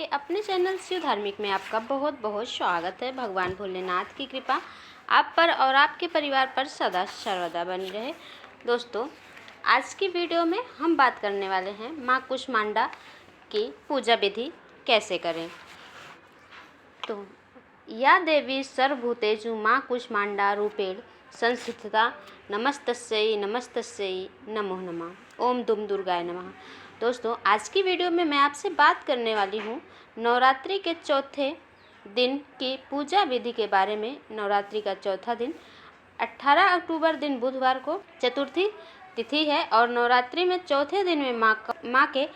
आपके अपने चैनल शिव धार्मिक में आपका बहुत बहुत स्वागत है। भगवान भोलेनाथ की कृपा आप पर और आपके परिवार पर सदा सर्वदा बनी रहे। दोस्तों, आज की वीडियो में हम बात करने वाले हैं माँ कुष्मांडा की पूजा विधि कैसे करें। तो या देवी सर्वभूतेषु माँ कुष्मांडा रूपेण संस्थिता नमस्तस्यै नमस्तस्यै नमो नमः। ओम दुम दुर्गाय नमः। दोस्तों, आज की वीडियो में मैं आपसे बात करने वाली हूँ नवरात्रि के चौथे दिन की पूजा विधि के बारे में। नवरात्रि का चौथा दिन 18 अक्टूबर दिन बुधवार को चतुर्थी तिथि है और नवरात्रि में चौथे दिन में माँ के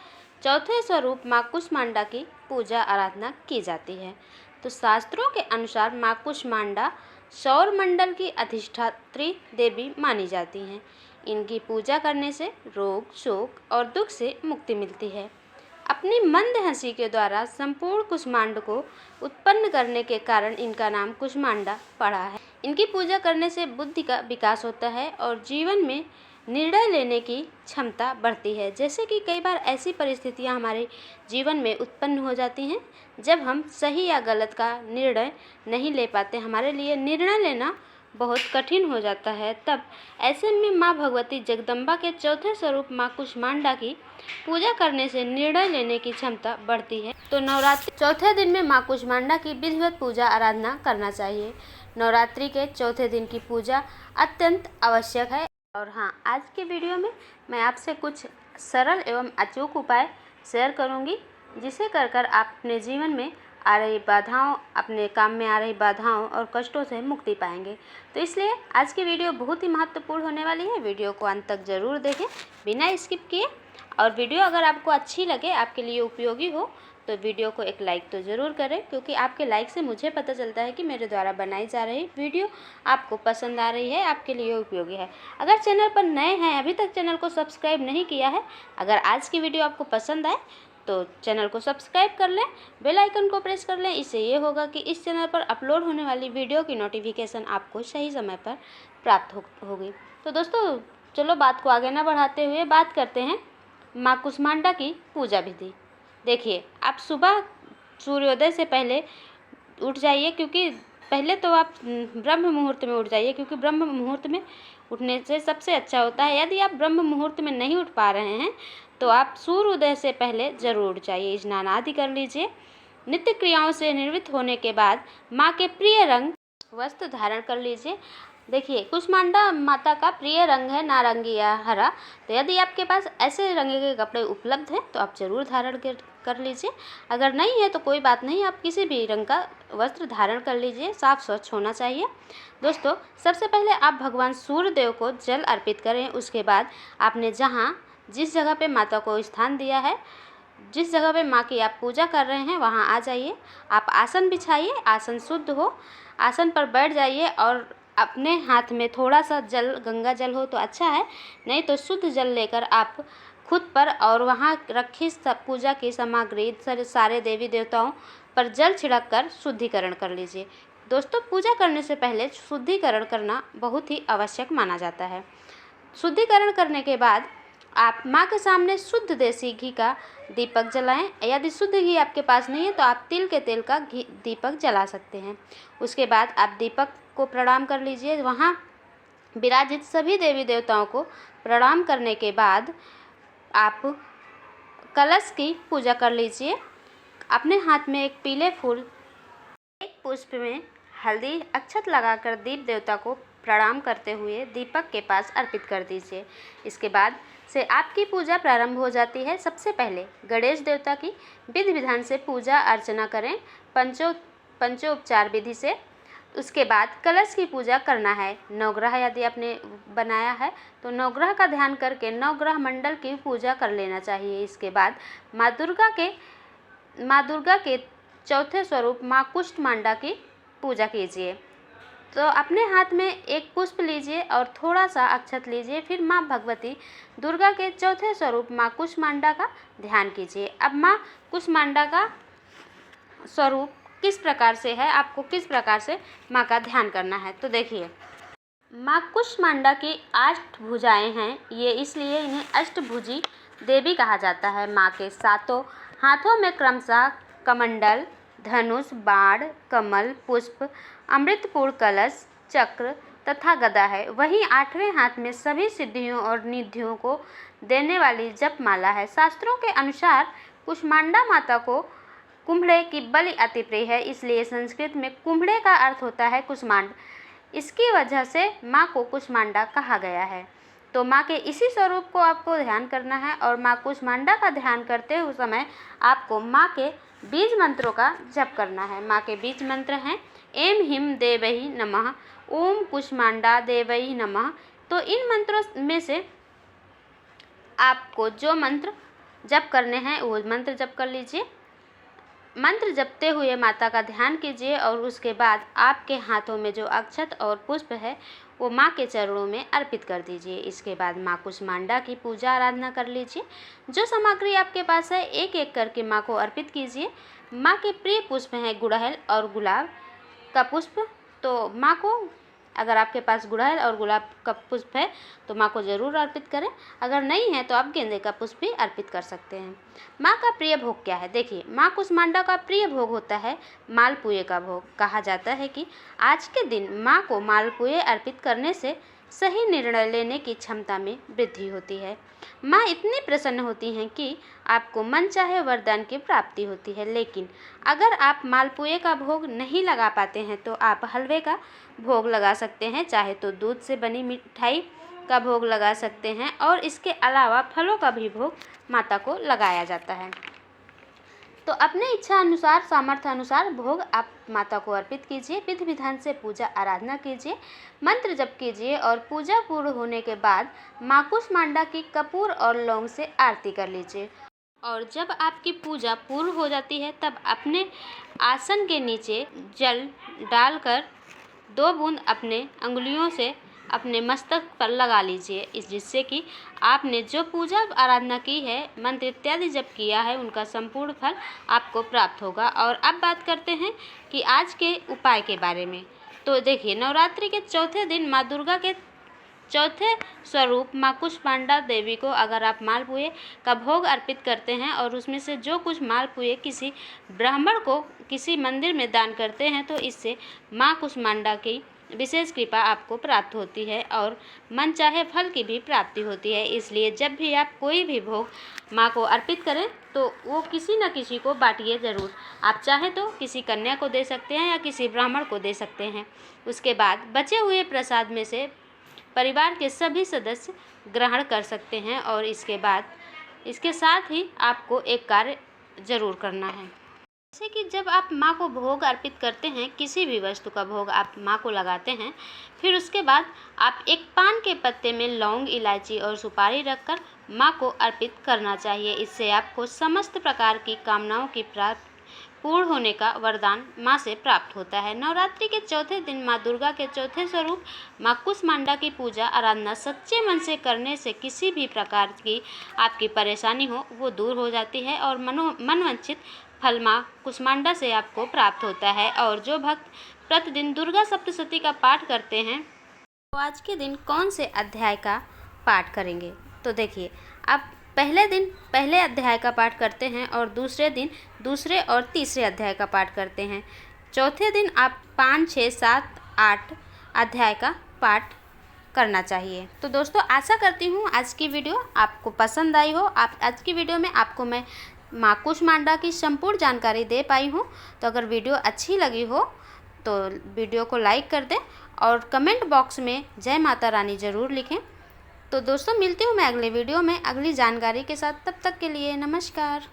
चौथे स्वरूप माँ कुष्मांडा की पूजा आराधना की जाती है। तो शास्त्रों के अनुसार माँ कुष्मांडा सौर मंडल की अधिष्ठात्री देवी मानी जाती हैं। इनकी पूजा करने से रोग, शोक और दुख से मुक्ति मिलती है। अपनी मंद हंसी के द्वारा संपूर्ण कुष्मांड को उत्पन्न करने के कारण इनका नाम कुष्मांडा पड़ा है। इनकी पूजा करने से बुद्धि का विकास होता है और जीवन में निर्णय लेने की क्षमता बढ़ती है। जैसे कि कई बार ऐसी परिस्थितियां हमारे जीवन में उत्पन्न हो जाती हैं जब हम सही या गलत का निर्णय नहीं ले पाते, हमारे लिए निर्णय लेना बहुत कठिन हो जाता है। तब ऐसे में माँ भगवती जगदम्बा के चौथे स्वरूप माँ कुष्मांडा की पूजा करने से निर्णय लेने की क्षमता बढ़ती है। तो नवरात्रि चौथे दिन में माँ कुष्मांडा की विधिवत पूजा आराधना करना चाहिए। नवरात्रि के चौथे दिन की पूजा अत्यंत आवश्यक है। और हाँ, आज के वीडियो में मैं आपसे कुछ सरल एवं अचूक उपाय शेयर करूँगी जिसे कर आप अपने जीवन में आ रही बाधाओं, अपने काम में आ रही बाधाओं और कष्टों से मुक्ति पाएंगे। तो इसलिए आज की वीडियो बहुत ही महत्वपूर्ण होने वाली है। वीडियो को अंत तक ज़रूर देखें बिना स्किप किए। और वीडियो अगर आपको अच्छी लगे, आपके लिए उपयोगी हो, तो वीडियो को एक लाइक तो ज़रूर करें, क्योंकि आपके लाइक से मुझे पता चलता है कि मेरे द्वारा बनाई जा रही वीडियो आपको पसंद आ रही है, आपके लिए उपयोगी है। अगर चैनल पर नए हैं, अभी तक चैनल को सब्सक्राइब नहीं किया है, अगर आज की वीडियो आपको पसंद आए तो चैनल को सब्सक्राइब कर लें, बेल आइकन को प्रेस कर लें। इससे ये होगा कि इस चैनल पर अपलोड होने वाली वीडियो की नोटिफिकेशन आपको सही समय पर प्राप्त होगी। तो दोस्तों, चलो बात को आगे ना बढ़ाते हुए बात करते हैं माँ कुष्मांडा की पूजा विधि। देखिए, आप सुबह सूर्योदय से पहले उठ जाइए, क्योंकि पहले तो आप ब्रह्म मुहूर्त में उठ जाइए, क्योंकि ब्रह्म मुहूर्त में उठने से सबसे अच्छा होता है। यदि आप ब्रह्म मुहूर्त में नहीं उठ पा रहे हैं तो आप सूर्योदय से पहले जरूर उठ जाइए, स्नान आदि कर लीजिए। नित्य क्रियाओं से निवृत्त होने के बाद माँ के प्रिय रंग वस्त्र धारण कर लीजिए। देखिए, कुष्मांडा माता का प्रिय रंग है नारंगी या हरा। तो यदि आपके पास ऐसे रंग के कपड़े उपलब्ध हैं तो आप जरूर धारण कर लीजिए। अगर नहीं है तो कोई बात नहीं, आप किसी भी रंग का वस्त्र धारण कर लीजिए, साफ स्वच्छ होना चाहिए। दोस्तों, सबसे पहले आप भगवान सूर्यदेव को जल अर्पित करें। उसके बाद आपने जिस जगह पे माता को स्थान दिया है, जिस जगह पे माँ की आप पूजा कर रहे हैं, वहाँ आ जाइए। आप आसन बिछाइए, आसन शुद्ध हो, आसन पर बैठ जाइए और अपने हाथ में थोड़ा सा जल, गंगा जल हो तो अच्छा है, नहीं तो शुद्ध जल लेकर आप खुद पर और वहाँ रखी पूजा की सामग्री सारे देवी देवताओं पर जल छिड़क कर शुद्धिकरण कर लीजिए। दोस्तों, पूजा करने से पहले शुद्धिकरण करना बहुत ही आवश्यक माना जाता है। शुद्धिकरण करने के बाद आप माँ के सामने शुद्ध देसी घी का दीपक जलाएं। यदि शुद्ध घी आपके पास नहीं है तो आप तिल के तेल का दीपक जला सकते हैं। उसके बाद आप दीपक को प्रणाम कर लीजिए। वहाँ विराजित सभी देवी देवताओं को प्रणाम करने के बाद आप कलश की पूजा कर लीजिए। अपने हाथ में एक पीले फूल, एक पुष्प में हल्दी अक्षत लगाकर दीप देवता को प्रणाम करते हुए दीपक के पास अर्पित कर दीजिए। इसके बाद से आपकी पूजा प्रारंभ हो जाती है। सबसे पहले गणेश देवता की विधि विधान से पूजा अर्चना करें, पंचोपचार विधि से। उसके बाद कलश की पूजा करना है। नवग्रह यदि आपने बनाया है तो नवग्रह का ध्यान करके नवग्रह मंडल की पूजा कर लेना चाहिए। इसके बाद माँ दुर्गा के चौथे स्वरूप माँ कुष्मांडा की पूजा कीजिए। तो अपने हाथ में एक पुष्प लीजिए और थोड़ा सा अक्षत लीजिए। फिर माँ भगवती दुर्गा के चौथे स्वरूप माँ कुष्मांडा का ध्यान कीजिए। अब माँ कुष्मांडा का स्वरूप किस प्रकार से है, आपको किस प्रकार से माँ का ध्यान करना है, तो देखिए, माँ कुष्मांडा की 8 भुजाएं हैं। ये इसलिए इन्हें अष्टभुजी देवी कहा जाता है। माँ के सातों हाथों में क्रमशः कमंडल, धनुष, बाण, कमल, पुष्प, अमृतपूर्ण कलश, चक्र तथा गदा है। वहीं 8वें हाथ में सभी सिद्धियों और निधियों को देने वाली जपमाला है। शास्त्रों के अनुसार कुष्मांडा माता को कुम्भड़े की बलि अति प्रिय है, इसलिए संस्कृत में कुम्भड़े का अर्थ होता है कुष्मांड। इसकी वजह से माँ को कुष्मांडा कहा गया है। तो माँ के इसी स्वरूप को आपको ध्यान करना है और माँ कुष्मांडा का ध्यान करते हुए समय आपको माँ के बीज मंत्रों का जप करना है। माँ के बीज मंत्र हैं ऐं ह्रीं देवै नमः, ओम कुष्मांडा देवै नमः। तो इन मंत्रों में से आपको जो मंत्र जप करने हैं वो मंत्र जप कर लीजिए। मंत्र जपते हुए माता का ध्यान कीजिए और उसके बाद आपके हाथों में जो अक्षत और पुष्प है वो माँ के चरणों में अर्पित कर दीजिए। इसके बाद माँ कुष्मांडा की पूजा आराधना कर लीजिए। जो सामग्री आपके पास है एक एक करके माँ को अर्पित कीजिए। माँ के प्रिय पुष्प हैं गुड़हल और गुलाब का पुष्प। तो माँ को अगर आपके पास गुड़हल और गुलाब का पुष्प है तो माँ को ज़रूर अर्पित करें। अगर नहीं है तो आप गेंदे का पुष्प भी अर्पित कर सकते हैं। माँ का प्रिय भोग क्या है? देखिए, माँ कुष्मांडा का प्रिय भोग होता है मालपुए का भोग। कहा जाता है कि आज के दिन माँ को मालपुए अर्पित करने से सही निर्णय लेने की क्षमता में वृद्धि होती है। माँ इतनी प्रसन्न होती हैं कि आपको मन चाहे वरदान की प्राप्ति होती है। लेकिन अगर आप मालपुए का भोग नहीं लगा पाते हैं तो आप हलवे का भोग लगा सकते हैं, चाहे तो दूध से बनी मिठाई का भोग लगा सकते हैं और इसके अलावा फलों का भी भोग माता को लगाया जाता है। तो अपने इच्छा अनुसार, सामर्थ्य अनुसार भोग आप माता को अर्पित कीजिए। विधि विधान से पूजा आराधना कीजिए, मंत्र जप कीजिए और पूजा पूर्ण होने के बाद माँ कुष्मांडा की कपूर और लौंग से आरती कर लीजिए। और जब आपकी पूजा पूर्ण हो जाती है तब अपने आसन के नीचे जल डालकर 2 बूंद अपने अंगुलियों से अपने मस्तक पर लगा लीजिए, जिससे कि आपने जो पूजा आराधना की है, मंत्र इत्यादि जप किया है, उनका संपूर्ण फल आपको प्राप्त होगा। और अब बात करते हैं कि आज के उपाय के बारे में। तो देखिए, नवरात्रि के चौथे दिन माँ दुर्गा के चौथे स्वरूप माँ कुष्मांडा देवी को अगर आप मालपुए का भोग अर्पित करते हैं और उसमें से जो कुछ मालपुए किसी ब्राह्मण को किसी मंदिर में दान करते हैं तो इससे माँ कुष्मांडा की विशेष कृपा आपको प्राप्त होती है और मन चाहे फल की भी प्राप्ति होती है। इसलिए जब भी आप कोई भी भोग माँ को अर्पित करें तो वो किसी न किसी को बांटिए ज़रूर। आप चाहें तो किसी कन्या को दे सकते हैं या किसी ब्राह्मण को दे सकते हैं। उसके बाद बचे हुए प्रसाद में से परिवार के सभी सदस्य ग्रहण कर सकते हैं। और इसके बाद इसके साथ ही आपको एक कार्य ज़रूर करना है, जैसे कि जब आप माँ को भोग अर्पित करते हैं, किसी भी वस्तु का भोग आप माँ को लगाते हैं, फिर उसके बाद आप एक पान के पत्ते में लौंग, इलायची और सुपारी रखकर माँ को अर्पित करना चाहिए। इससे आपको समस्त प्रकार की कामनाओं की पूर्ण होने का वरदान माँ से प्राप्त होता है। नवरात्रि के चौथे दिन माँ दुर्गा के चौथे स्वरूप माँ कुष्मांडा की पूजा आराधना सच्चे मन से करने से किसी भी प्रकार की आपकी परेशानी हो वो दूर हो जाती है और मनवांछित फल माँ कुष्मांडा से आपको प्राप्त होता है। और जो भक्त प्रतिदिन दुर्गा सप्तशती का पाठ करते हैं तो आज के दिन कौन से अध्याय का पाठ करेंगे? तो देखिए, आप पहले दिन पहले अध्याय का पाठ करते हैं और दूसरे दिन दूसरे और तीसरे अध्याय का पाठ करते हैं। चौथे दिन आप 5, 6, 7, 8 अध्याय का पाठ करना चाहिए। तो दोस्तों, आशा करती हूँ आज की वीडियो आपको पसंद आई हो। आज की वीडियो में आपको मैं माँ कुष्मांडा की संपूर्ण जानकारी दे पाई हूँ। तो अगर वीडियो अच्छी लगी हो तो वीडियो को लाइक कर दें और कमेंट बॉक्स में जय माता रानी ज़रूर लिखें। तो दोस्तों, मिलती हूँ मैं अगले वीडियो में अगली जानकारी के साथ। तब तक के लिए नमस्कार।